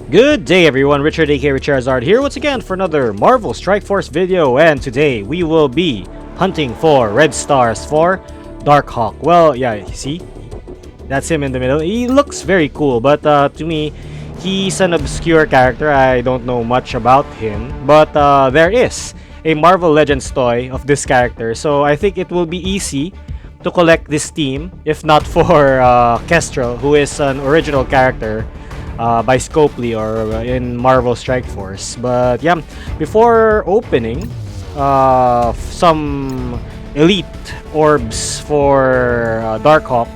Good day everyone, Richard aka Redstars here once again for another Marvel Strike Force video, and today we will be hunting for red stars for Darkhawk. Well, yeah, see? That's him in the middle. He looks very cool, but to me, he's an obscure character. I don't know much about him, but there is a Marvel Legends toy of this character, so I think it will be easy to collect this team, if not for Kestrel, who is an original character by Scopely or in Marvel Strike Force. But yeah, before opening some elite orbs for Darkhawk,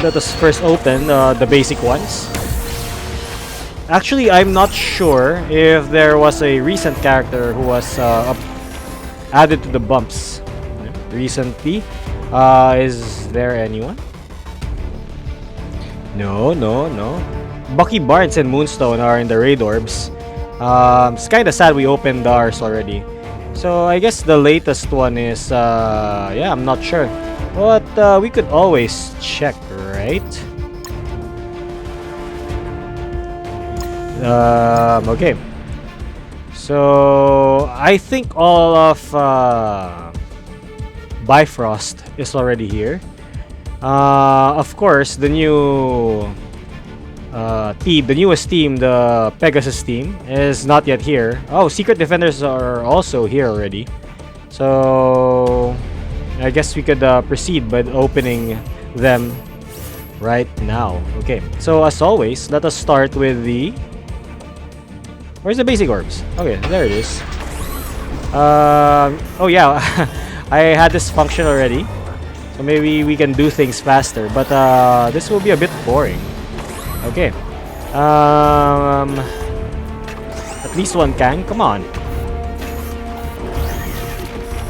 let us first open the basic ones. Actually, I'm not sure if there was a recent character who was added to the bumps recently. Is there anyone? No. Bucky Barnes and Moonstone are in the raid orbs. It's kinda sad we opened ours already. So I guess the latest one is yeah, I'm not sure. But we could always check, right? Okay. So I think all of Bifrost is already here. Of course, the new team, the newest team, the Pegasus team, is not yet here. Oh, Secret Defenders are also here already. So I guess we could proceed by opening them right now. Okay, so as always, let us start with the... Where's the basic orbs? Okay, there it is. Oh yeah, I had this function already. So maybe we can do things faster, but this will be a bit boring. Okay. At least one can. Come on.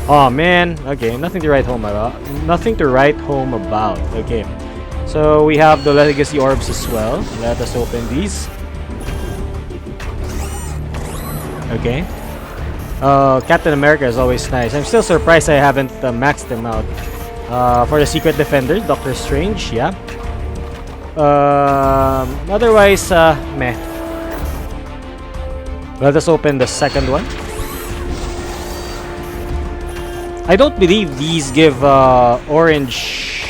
Oh man. Okay, nothing to write home about. Nothing to write home about. Okay. So we have the legacy orbs as well. Let us open these. Okay. Captain America is always nice. I'm still surprised I haven't maxed them out. For the Secret Defender, Doctor Strange, yeah. Otherwise, meh. Let us open the second one. I don't believe these give orange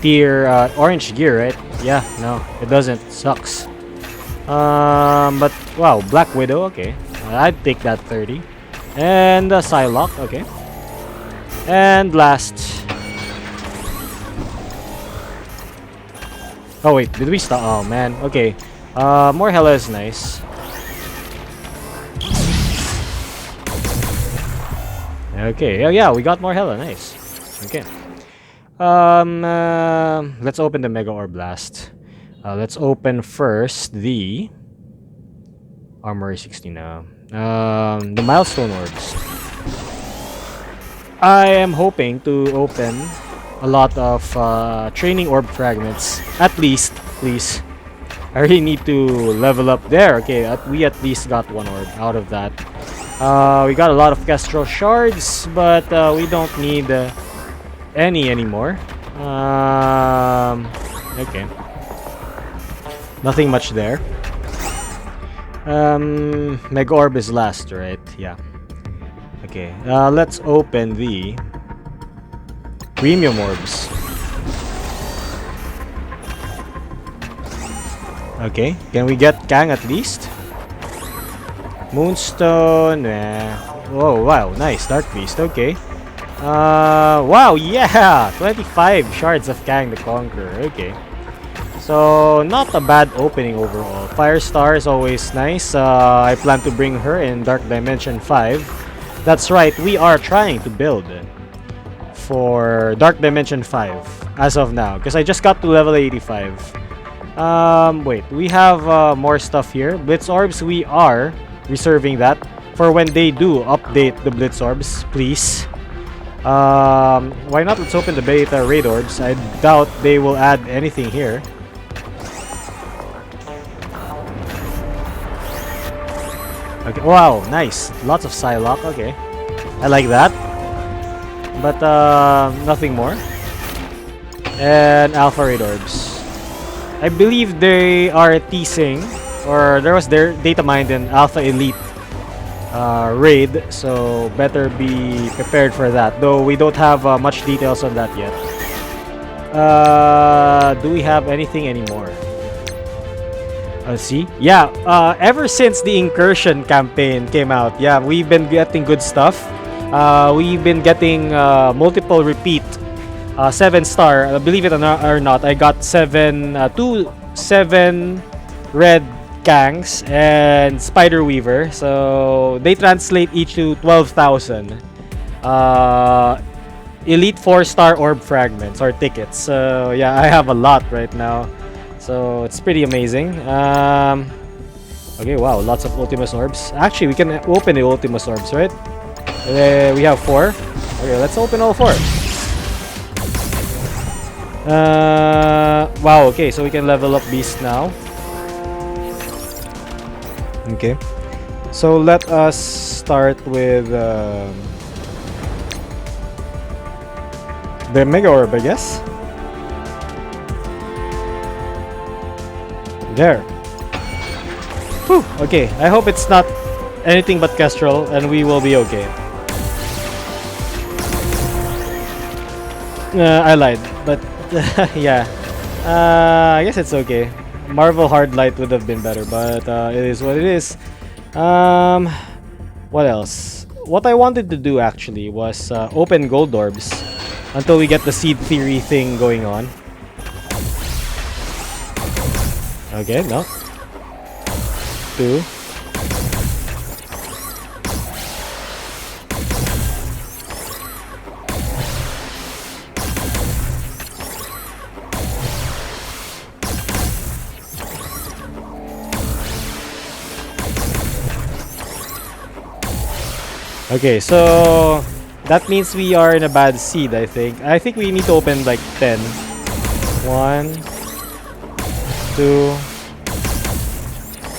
tier, orange gear, right? Yeah, no, it doesn't. Sucks. But wow, Black Widow, okay. I'd take that 30. And Psylocke, okay. And last. Oh wait, did we stop? Oh man, okay. More Hela is nice. Okay, oh yeah, we got more Hela, nice. Okay. Let's open the Mega Orb last. Let's open first the Armory 16 now. The Milestone Orbs. I am hoping to open a lot of training orb fragments. At least, please. I really need to level up there. Okay, we at least got one orb out of that. We got a lot of Kestrel shards, but we don't need any anymore. Okay. Nothing much there. Mega Orb is last, right? Yeah. Okay, let's open the Premium Orbs. Okay, can we get Kang at least? Moonstone, whoa, wow, nice, Dark Beast, okay. Wow, yeah! 25 shards of Kang the Conqueror, okay. So, not a bad opening overall. Firestar is always nice. I plan to bring her in Dark Dimension 5. That's right, we are trying to build for Dark Dimension 5 as of now, because I just got to level 85. Wait, we have more stuff here. Blitz Orbs, we are reserving that for when they do update the Blitz Orbs, please. Why not? Let's open the Beta Raid Orbs. I doubt they will add anything here. Okay, wow, nice. Lots of Psylocke, okay. I like that. But, nothing more. And Alpha Raid Orbs. I believe they are teasing, or there was their data mined in Alpha Elite raid, so better be prepared for that. Though we don't have much details on that yet. Do we have anything anymore? See? Yeah, ever since the Incursion campaign came out, yeah, we've been getting good stuff. We've been getting multiple repeat 7-star. Believe it or not, I got 7 red Kangs and Spider Weaver. So they translate each to 12,000. Elite 4-star orb fragments or tickets. So yeah, I have a lot right now. So it's pretty amazing. Okay, wow, lots of Ultimus orbs. Actually, we can open the Ultimus orbs, right? We have 4. Okay, let's open all 4. Wow, okay, so we can level up Beast now. Okay. So let us start with the Mega Orb, I guess. There. Whew, okay, I hope it's not anything but Kestrel and we will be okay. I lied, but yeah. I guess it's okay. Marvel Hard Light would have been better, but it is what it is. What else? What I wanted to do actually was open gold orbs until we get the seed theory thing going on. Okay, no. 2. Okay, so that means we are in a bad seed, I think. I think we need to open like 10. 1, 2,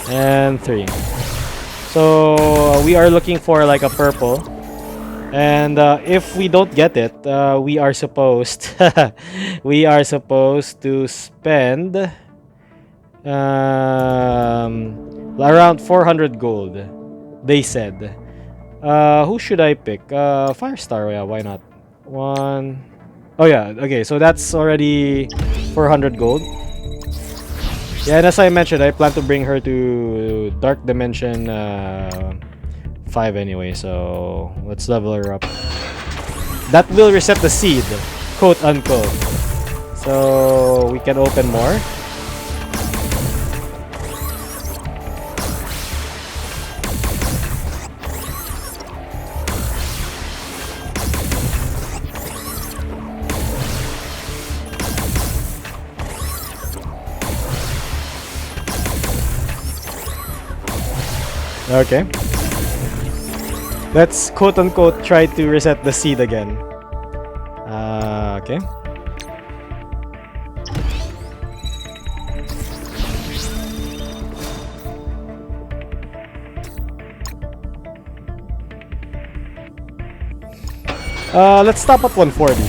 and 3. So we are looking for like a purple. And if we don't get it, we are supposed to spend around 400 gold, they said. Who should I pick? Firestar, yeah, why not? 1. Oh yeah, okay, so that's already 400 gold. Yeah, and as I mentioned, I plan to bring her to Dark Dimension 5 anyway, so let's level her up. That will reset the seed, quote unquote. So we can open more. Okay. Let's quote-unquote try to reset the seed again. Okay. Let's stop at 140.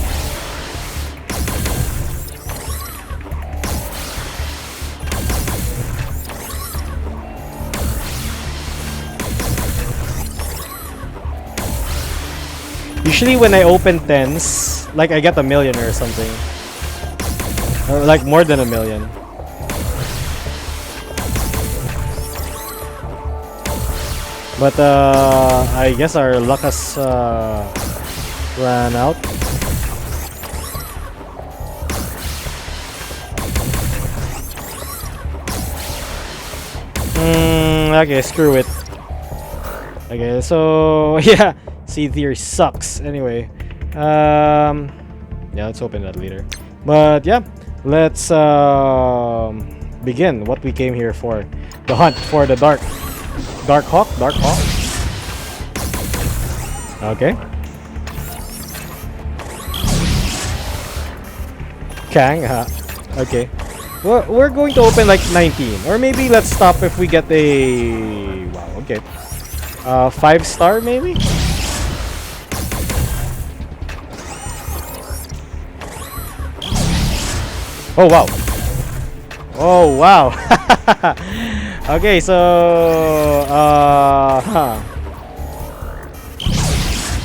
Usually when I open 10s, like I get a million or something. Or like more than a million. But I guess our luck has ran out. Okay, screw it. Okay, so yeah. Seed theory sucks. Anyway, yeah, let's open that later. But yeah, let's begin what we came here for: the hunt for the Darkhawk. Okay. Kang. Okay. We're going to open like 19, or maybe let's stop if we get a wow. Okay. 5-star maybe. Oh wow. Oh wow. Okay, so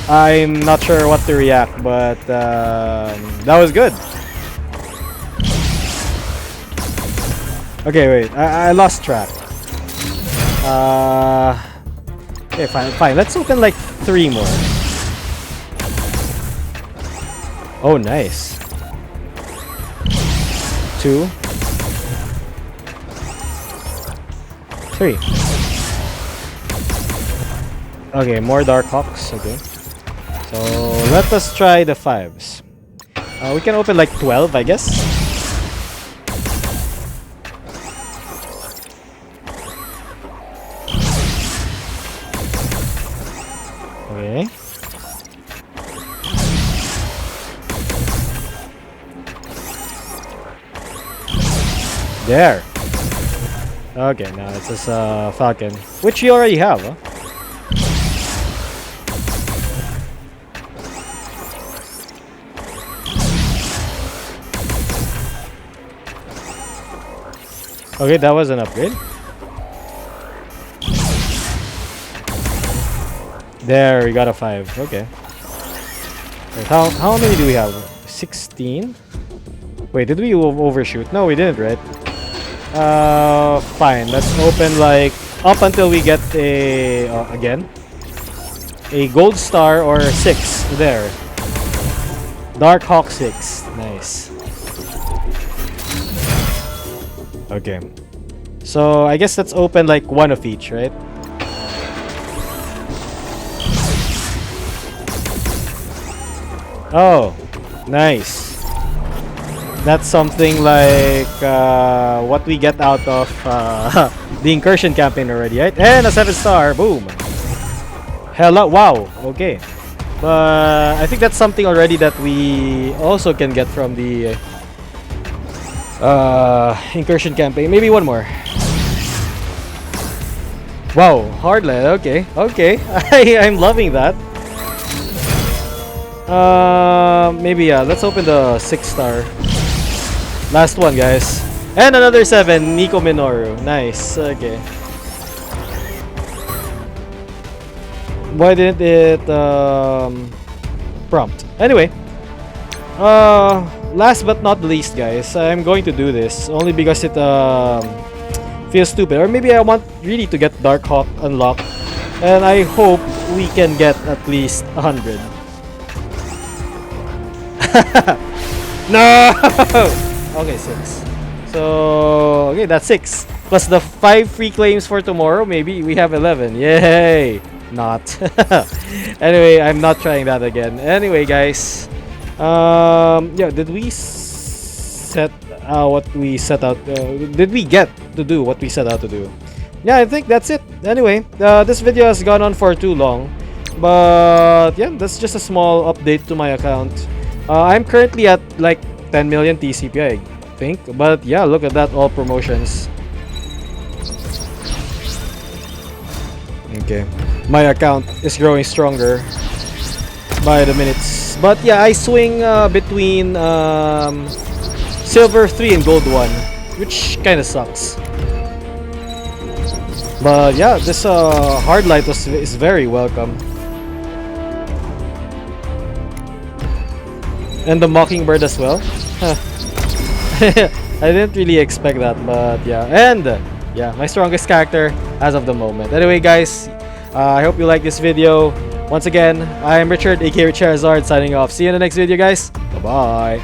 I'm not sure what to react, but that was good. Okay, wait, I lost track. Okay, fine. Let's open like 3 more. Oh, nice. 2, 3. Okay, more Darkhawks. Okay. So let us try the 5s. We can open like 12, I guess. Okay. There. Okay, now it's this Falcon, which you already have, huh? Okay, that was an upgrade. There, we got a 5. Okay. Wait, how many do we have? 16? Wait, did we overshoot? No, we didn't, right? Fine. Let's open like up until we get a again a gold star or 6 there. Darkhawk 6. Nice. Okay. So I guess let's open like 1 of each, right? Oh, nice. That's something like what we get out of the incursion campaign already, right? And a 7-star, boom. Hello, wow, okay. But I think that's something already that we also can get from the incursion campaign. Maybe 1 more. Wow, hardline, okay, okay. I'm loving that. Maybe yeah, let's open the 6-star. Last one, guys. And another 7, Nico Minoru. Nice. Okay. Why didn't it prompt? Anyway, last but not least, guys, I'm going to do this only because it feels stupid, or maybe I want really to get Darkhawk unlocked, and I hope we can get at least 100. No. Okay, 6. So okay, that's 6 plus the 5 free claims for tomorrow. Maybe we have 11. Yay! Not. Anyway, I'm not trying that again. Anyway, guys, yeah, did we set what we set out? Did we get to do what we set out to do? Yeah, I think that's it. Anyway, this video has gone on for too long, but yeah, that's just a small update to my account. I'm currently at like 10 million TCP, I think. But yeah, look at that, all promotions. Okay, my account is growing stronger by the minutes. But yeah, I swing between silver 3 and gold 1, which kind of sucks. But yeah, this hard light is very welcome. And the Mockingbird as well. I didn't really expect that, but yeah. And yeah, my strongest character as of the moment. Anyway, guys, I hope you like this video. Once again, I am Richard, aka Charizard, signing off. See you in the next video, guys. Bye-bye.